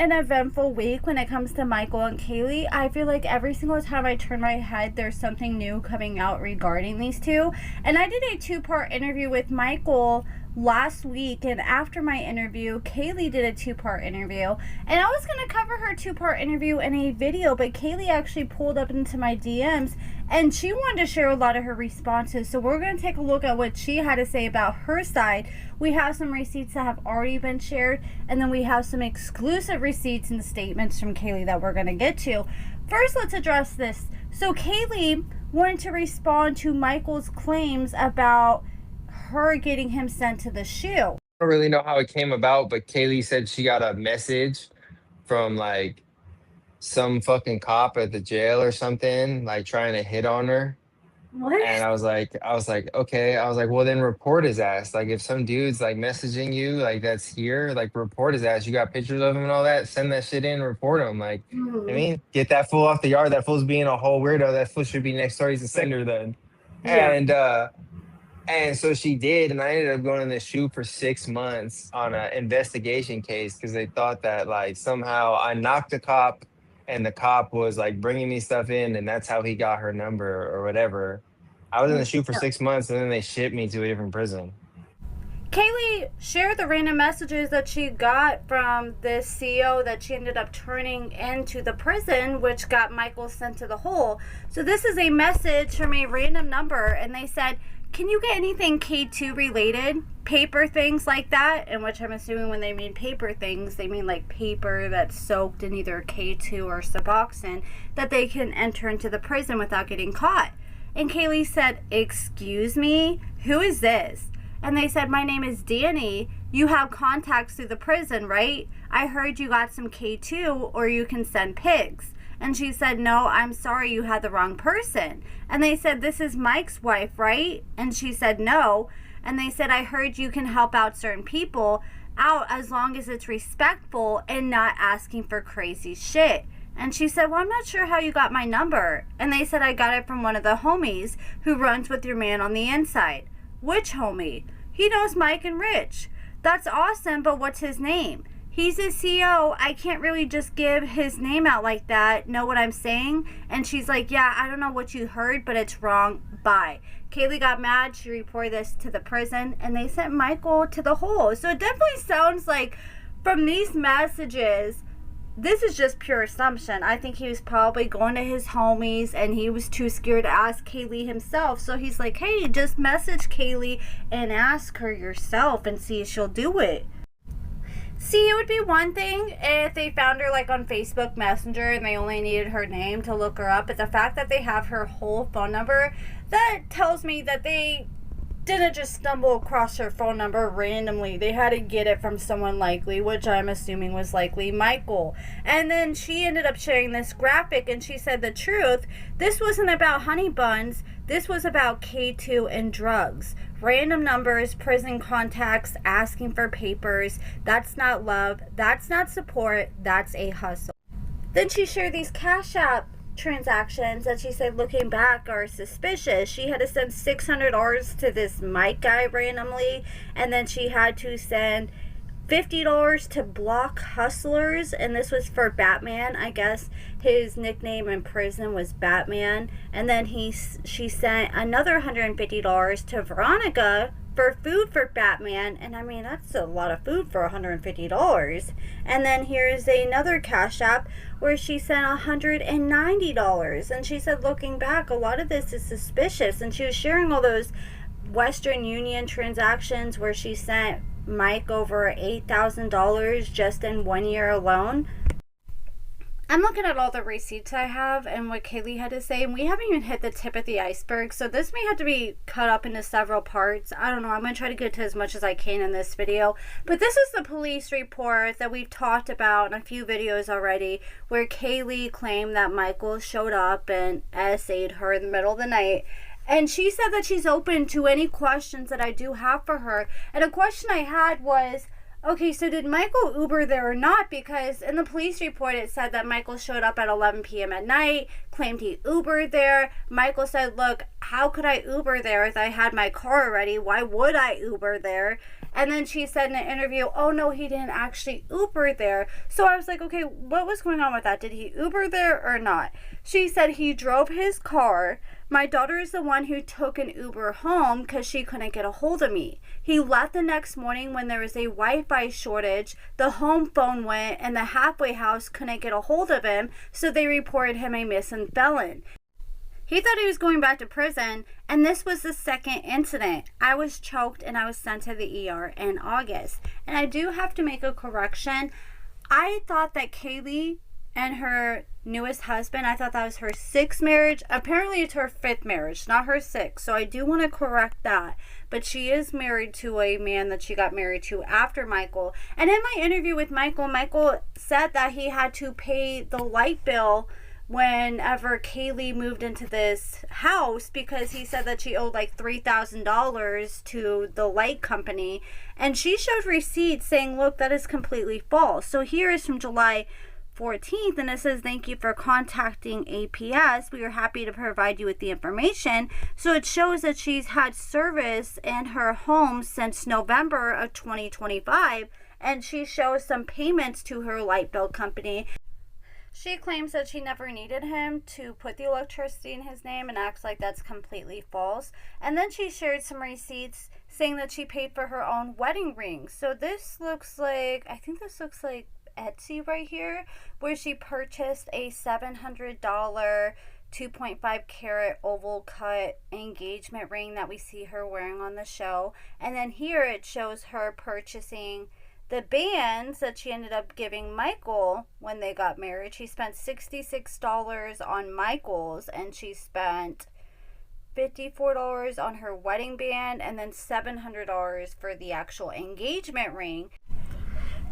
an eventful week when it comes to Michael and Kayleigh. I feel like every single time I turn my head, there's something new coming out regarding these two. And I did a two-part interview with Michael last week, and after my interview, Kayleigh did a two-part interview, and I was going to cover her two-part interview in a video, but Kayleigh actually pulled up into my DMs and she wanted to share a lot of her responses. So we're going to take a look at what she had to say about her side. We have some receipts that have already been shared, and then we have some exclusive receipts and statements from Kayleigh that we're going to get to. First, let's address this. So Kayleigh wanted to respond to Michael's claims about her getting him sent to the SHU. I don't really know how it came about, but Kayleigh said she got a message from like some fucking cop at the jail or something, like trying to hit on her. What? And I was like, okay. I was like, well, then report his ass. Like, if some dude's like messaging you, like that's here, like report his ass. You got pictures of him and all that. Send that shit in, report him. Like, I mean, get that fool off the yard. That fool's being a whole weirdo. That fool should be next door. He's a sender then. Yeah. And so she did, and I ended up going in the SHU for 6 months on an investigation case because they thought that like somehow I knocked a cop, and the cop was like bringing me stuff in, and that's how he got her number or whatever. I was in the SHU for 6 months, and then they shipped me to a different prison. Kayleigh shared the random messages that she got from this CO that she ended up turning into the prison, which got Michael sent to the hole. So this is a message from a random number, and they said, can you get anything K2 related? Paper things like that, in which I'm assuming when they mean paper things, they mean like paper that's soaked in either K2 or Suboxone that they can enter into the prison without getting caught. And Kayleigh said, excuse me, who is this? And they said, my name is Danny. You have contacts through the prison, right? I heard you got some K2 or you can send pigs. And she said, no, I'm sorry, you had the wrong person. And they said, this is Mike's wife, right? And she said, no. And they said, I heard you can help out certain people out as long as it's respectful and not asking for crazy shit. And she said, well, I'm not sure how you got my number. And they said, I got it from one of the homies who runs with your man on the inside. Which homie? He knows Mike and Rich. That's awesome, but what's his name? He's a CO. I can't really just give his name out like that. Know what I'm saying? And she's like, yeah, I don't know what you heard, but it's wrong. Bye. Kayleigh got mad. She reported this to the prison, and they sent Michael to the hole. So it definitely sounds like from these messages, this is just pure assumption. I think he was probably going to his homies, and he was too scared to ask Kayleigh himself. So he's like, hey, just message Kayleigh and ask her yourself and see if she'll do it. See, it would be one thing if they found her like on Facebook Messenger and they only needed her name to look her up, but the fact that they have her whole phone number, that tells me that they didn't just stumble across her phone number randomly. They had to get it from someone likely, which I'm assuming was likely Michael. And then she ended up sharing this graphic, and she said the truth. This wasn't about honey buns. This was about K2 and drugs. Random numbers, prison contacts, asking for papers. That's not love. That's not support. That's a hustle. Then she shared these CASHAPP transactions that she said, looking back, are suspicious. She had to send $600 to this Mike guy randomly, and then she had to send $50 to Block Hustlers, and this was for Batman. I guess his nickname in prison was Batman. And then she sent another $150 to Veronica for food for Batman, and I mean, that's a lot of food for $150. And then here's another Cash App where she sent $190, and she said, looking back, a lot of this is suspicious. And she was sharing all those Western Union transactions where she sent Mike over $8,000 just in 1 year alone. I'm looking at all the receipts I have and what Kayleigh had to say, and we haven't even hit the tip of the iceberg, so this may have to be cut up into several parts. I don't know. I'm going to try to get to as much as I can in this video. But this is the police report that we've talked about in a few videos already, where Kayleigh claimed that Michael showed up and essayed her in the middle of the night. And she said that she's open to any questions that I do have for her. And a question I had was, okay, so did Michael Uber there or not? Because in the police report, it said that Michael showed up at 11 p.m. at night, claimed he Ubered there. Michael said, look, how could I Uber there if I had my car already? Why would I Uber there? And then she said in an interview, oh no, he didn't actually Uber there. So I was like, okay, what was going on with that? Did he Uber there or not? She said he drove his car. My daughter is the one who took an Uber home because she couldn't get a hold of me. He left the next morning when there was a Wi-Fi shortage. The home phone went and the halfway house couldn't get a hold of him, so they reported him a missing felon. He thought he was going back to prison, and this was the second incident. I was choked and I was sent to the ER in August. And I do have to make a correction. I thought that Kayleigh and her newest husband, I thought that was her 6th marriage. Apparently it's her 5th marriage, not her 6th. So I do want to correct that. But she is married to a man that she got married to after Michael. And in my interview with Michael, Michael said that he had to pay the light bill whenever Kayleigh moved into this house, because he said that she owed like $3,000 to the light company, and she showed receipts saying, look, that is completely false. So here is from July 14th, and it says, thank you for contacting APS. We are happy to provide you with the information. So it shows that she's had service in her home since November of 2025, and she shows some payments to her light bill company. She claims that she never needed him to put the electricity in his name and acts like that's completely false. And then she shared some receipts saying that she paid for her own wedding ring. So this looks like, I think this looks like Etsy right here, where she purchased a $700 2.5 carat oval cut engagement ring that we see her wearing on the show. And then here it shows her purchasing the bands that she ended up giving Michael when they got married. She spent $66 on Michael's, and she spent $54 on her wedding band, and then $700 for the actual engagement ring.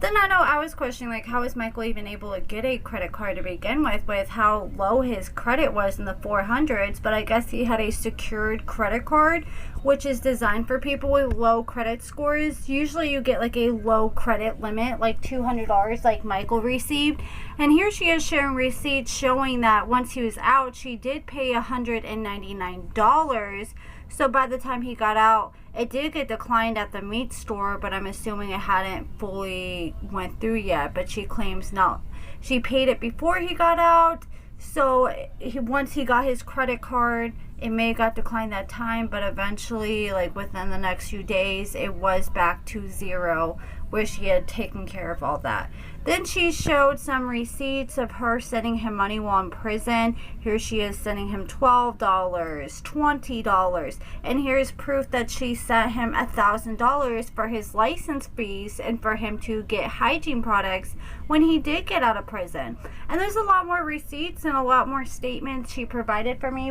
Then I know I was questioning, like, how is Michael even able to get a credit card to begin with how low his credit was in the 400s, but I guess he had a secured credit card, which is designed for people with low credit scores. Usually you get like a low credit limit, like $200 like Michael received. And here she is sharing receipts showing that once he was out, she did pay $199. So by the time he got out, it did get declined at the meat store, but I'm assuming it hadn't fully went through yet. But she claims no, she paid it before he got out. So once he got his credit card, it may have got declined that time, but eventually, like within the next few days, it was back to zero, where she had taken care of all that. Then she showed some receipts of her sending him money while in prison. Here she is sending him $12, $20, and here's proof that she sent him $1,000 for his license fees and for him to get hygiene products when he did get out of prison. And there's a lot more receipts and a lot more statements she provided for me.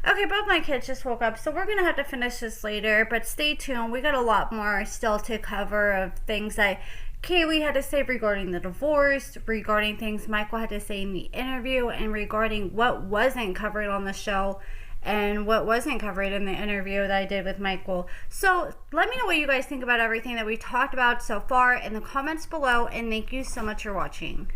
Okay, both my kids just woke up, so we're going to have to finish this later, but stay tuned. We got a lot more still to cover of things that Kayleigh had to say regarding the divorce, regarding things Michael had to say in the interview, and regarding what wasn't covered on the show and what wasn't covered in the interview that I did with Michael. So let me know what you guys think about everything that we talked about so far in the comments below, and thank you so much for watching.